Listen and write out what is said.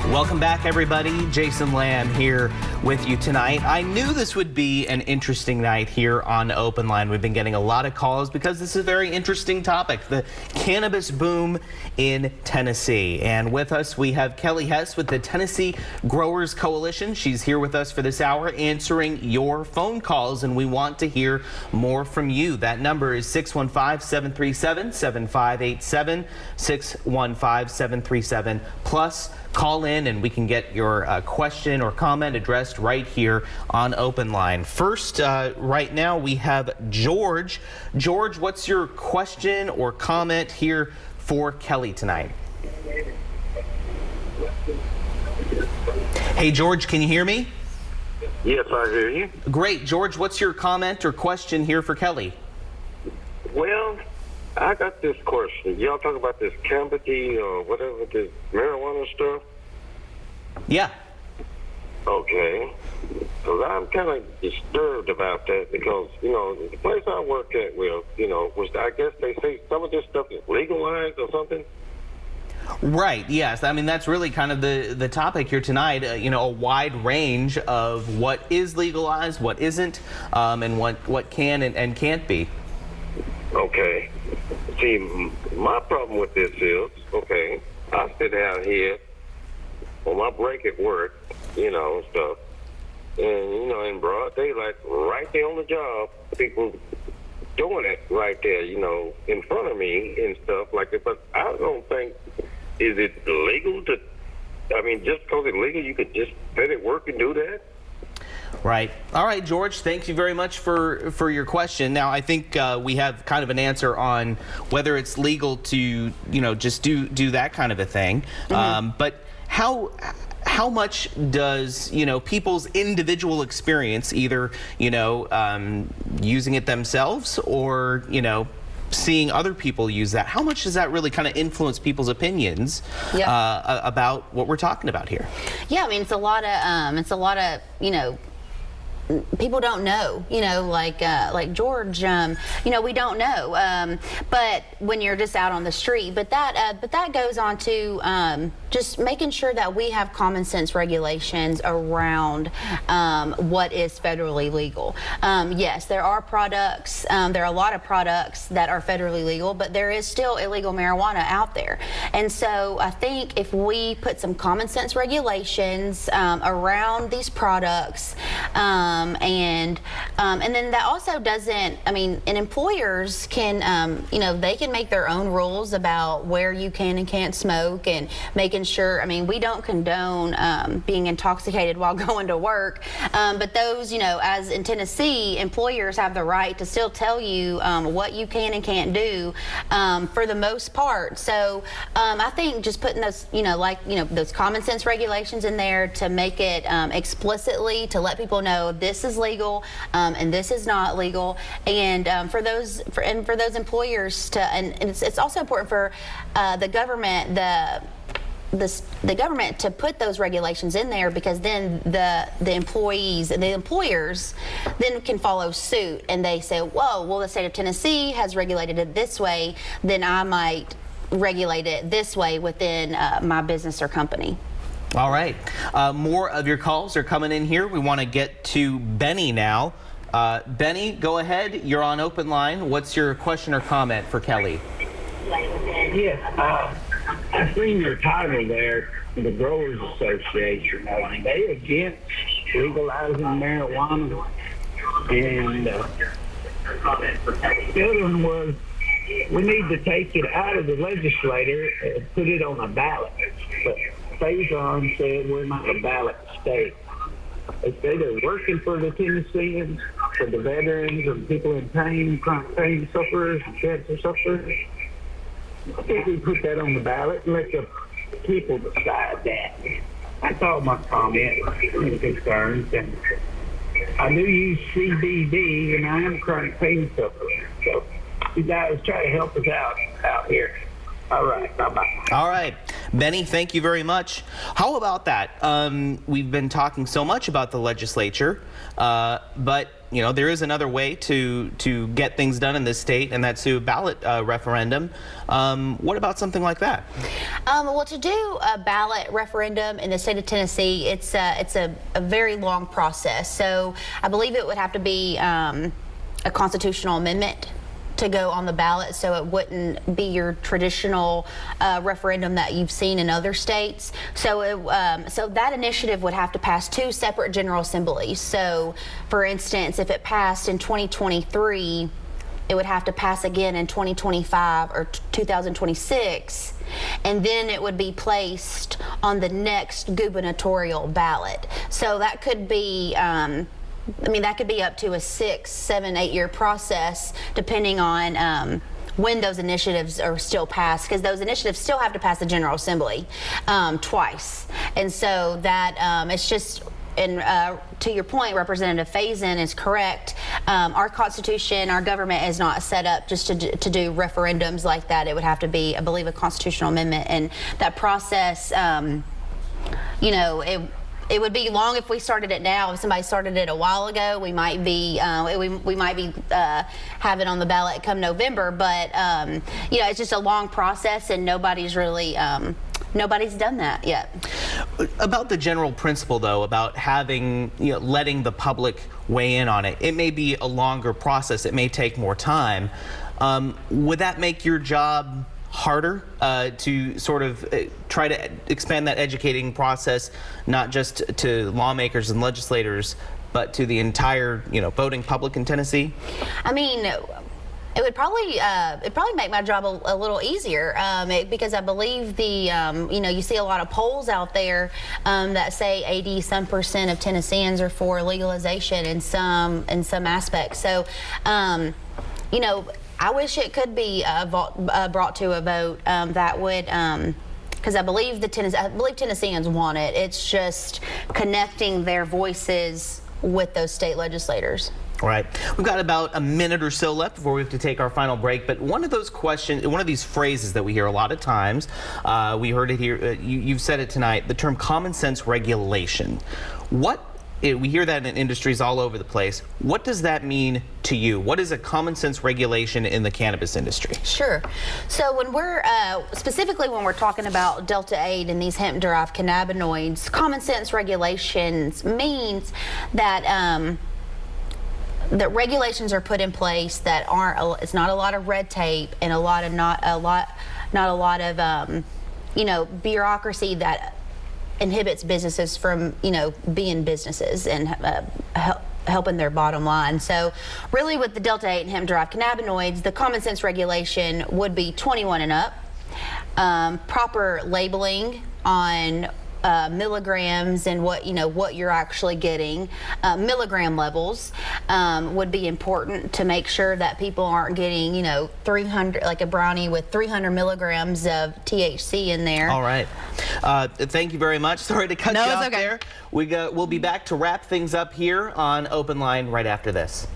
Welcome back, everybody. Jason Lamb here with you tonight. I knew this would be an interesting night here on OpenLine. We've been getting a lot of calls because this is a very interesting topic, the cannabis boom in Tennessee. And with us, we have Kelley Hess with the Tennessee Growers Coalition. She's here with us for this hour answering your phone calls, and we want to hear more from you. That number is 615-737-7587, 615-737+. Call in and we can get your question or comment addressed right here on OpenLine. First, right now we have George. George, what's your question or comment here for Kelley tonight? Hey, George, can you hear me? Yes, I hear you. Great. George, what's your comment or question here for Kelley? Well, I got this question. Y'all talk about this cannabis or whatever, this marijuana stuff? Yeah. Okay. Because I'm kind of disturbed about that because, the place I work at, which I guess they say some of this stuff is legalized or something. Right, yes. I mean, that's really kind of the topic here tonight, a wide range of what is legalized, what isn't, and what can and can't be. Okay. See, my problem with this is, I sit down here on my break at work, stuff, and, in broad daylight, right there on the job, people doing it right there, in front of me and stuff like that. But I don't think, is it legal to, just because it's legal, you could just sit at work and do that? Right. All right, George, thank you very much for your question. Now, I think we have kind of an answer on whether it's legal to, just do that kind of a thing. Mm-hmm. But how much does, people's individual experience, either, using it themselves or, seeing other people use that, how much does that really kind of influence people's opinions about what we're talking about here? Yeah, it's a lot of, people don't know, like George, we don't know. But when you're just out on the street, but that goes on to just making sure that we have common sense regulations around what is federally legal. Yes, there are products, there are a lot of products that are federally legal, but there is still illegal marijuana out there. And so I think if we put some common sense regulations around these products, and then that also doesn't, and employers can, they can make their own rules about where you can and can't smoke, and making sure, we don't condone being intoxicated while going to work, but those, as in Tennessee, employers have the right to still tell you what you can and can't do for the most part. So I think just putting those, those common sense regulations in there to make it explicitly, to let people know this is legal and this is not legal, and for those employers to, and it's also important for the government, the government to put those regulations in there, because then the employees and the employers then can follow suit, and they say, whoa, well, the state of Tennessee has regulated it this way, then I might regulate it this way within my business or company. All right. More of your calls are coming in here. We want to get to Benny now. Benny, go ahead. You're on OpenLine. What's your question or comment for Kelley? Yes. I've seen your title there, the Growers Association. Are they against legalizing marijuana? And the other one was, we need to take it out of the legislature and put it on a ballot. But Faison said we're not a ballot state. They say they're working for the Tennesseans, for the veterans and people in pain, chronic pain sufferers and cancer sufferers. I think we put that on the ballot and let the people decide that. That's all my comments and concerns. And I do use CBD, and I am a chronic pain sufferer. So you guys try to help us out here. All right, bye-bye. All right. Benny, thank you very much. How about that? We've been talking so much about the legislature, but you know, there is another way to get things done in this state, and that's through a ballot referendum. What about something like that? Well, to do a ballot referendum in the state of Tennessee, it's a very long process. So I believe it would have to be a constitutional amendment to go on the ballot, so it wouldn't be your traditional referendum that you've seen in other states. So so that initiative would have to pass 2 separate general assemblies. So for instance, if it passed in 2023, it would have to pass again in 2025 or 2026, and then it would be placed on the next gubernatorial ballot. So that could be that could be up to a 6, 7, 8 year process, depending on when those initiatives are still passed, because those initiatives still have to pass the General Assembly twice. And so that it's just, and to your point, Representative Faison is correct. Our Constitution, our government is not set up just to do referendums like that. It would have to be, I believe, a constitutional amendment, and that process, you know, it would be long if we started it now. If somebody started it a while ago, we might be we might be have it on the ballot come November. But you know, it's just a long process, and nobody's really nobody's done that yet. About the general principle, though, about having, you know, letting the public weigh in on it, it may be a longer process. It may take more time. Would that make your job harder to sort of try to expand that educating process, not just to lawmakers and legislators, but to the entire, you know, voting public in Tennessee? I mean, it would probably make my job a little easier, because I believe the you know, you see a lot of polls out there that say 80% of Tennesseans are for legalization in some aspects. So you know, I wish it could be brought to a vote that would, because I believe Tennesseans want it. It's just connecting their voices with those state legislators. All right, we've got about a minute or so left before we have to take our final break. But one of those questions, one of these phrases that we hear a lot of times, we heard it here. You've said it tonight. The term common sense regulation. We hear that in industries all over the place. What does that mean to you? What is a common sense regulation in the cannabis industry? Sure. So when we're, specifically when we're talking about Delta-8 and these hemp-derived cannabinoids, common sense regulations means that that regulations are put in place that aren't, it's not a lot of red tape and not a lot of you know, bureaucracy that inhibits businesses from, you know, being businesses and helping their bottom line. So really with the Delta-8 and hemp-derived cannabinoids, the common sense regulation would be 21 and up, proper labeling on milligrams and what you're actually getting. Milligram levels would be important to make sure that people aren't getting, you know, 300, like a brownie with 300 milligrams of THC in there. All right. Thank you very much. Sorry to cut you off there. We'll be back to wrap things up here on Open Line right after this.